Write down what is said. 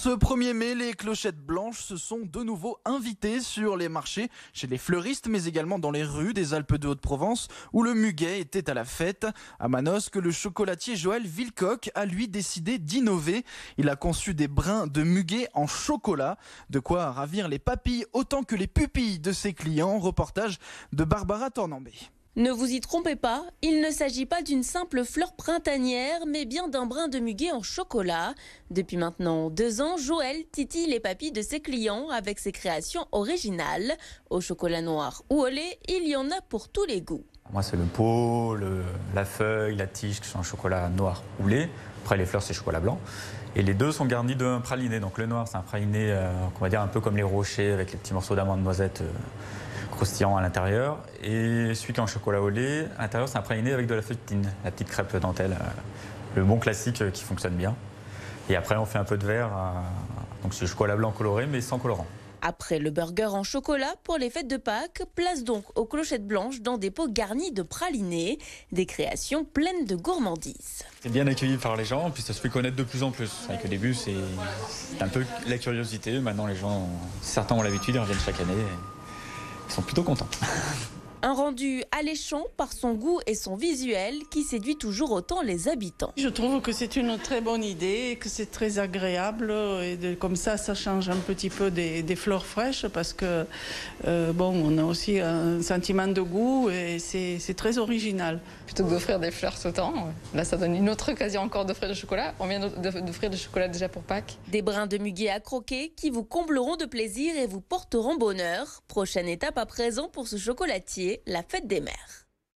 ce 1er mai, les clochettes blanches se sont de nouveau invitées sur les marchés, chez les fleuristes, mais également dans les rues des Alpes de Haute-Provence, où le muguet était à la fête. À Manosque, le chocolatier Joël Villecoq a lui décidé d'innover. Il a conçu des brins de muguet en chocolat, de quoi ravir les papilles autant que les pupilles de ses clients. Reportage de Barbara Tornambé. Ne vous y trompez pas, il ne s'agit pas d'une simple fleur printanière, mais bien d'un brin de muguet en chocolat. Depuis maintenant 2 ans, Joël titille les papilles de ses clients avec ses créations originales. Au chocolat noir ou au lait, il y en a pour tous les goûts. Moi, c'est le pot, la feuille, la tige qui sont en chocolat noir ou lait. Après, les fleurs, c'est chocolat blanc. Et les deux sont garnis d'un praliné. Donc le noir, c'est un praliné, on va dire un peu comme les rochers, avec les petits morceaux d'amande noisette croustillant à l'intérieur. Et celui qui est en chocolat au lait, à l'intérieur, c'est un praliné avec de la feuilletine, la petite crêpe dentelle, le bon classique qui fonctionne bien. Et après, on fait un peu de verre, donc c'est du chocolat blanc coloré, mais sans colorant. Après le burger en chocolat, pour les fêtes de Pâques, place donc aux clochettes blanches dans des pots garnis de pralinés, des créations pleines de gourmandises. C'est bien accueilli par les gens, puis ça se fait connaître de plus en plus. Avec au début, c'est un peu la curiosité. Maintenant, les gens, certains ont l'habitude, ils reviennent chaque année. Ils sont plutôt contents. Un rendu alléchant par son goût et son visuel qui séduit toujours autant les habitants. Je trouve que c'est une très bonne idée, que c'est très agréable et comme ça change un petit peu des fleurs fraîches parce que on a aussi un sentiment de goût et c'est très original. Plutôt que d'offrir des fleurs tout le temps, là ça donne une autre occasion encore d'offrir du chocolat. On vient d'offrir du chocolat déjà pour Pâques. Des brins de muguet à croquer qui vous combleront de plaisir et vous porteront bonheur. Prochaine étape à présent pour ce chocolatier, la fête des mères.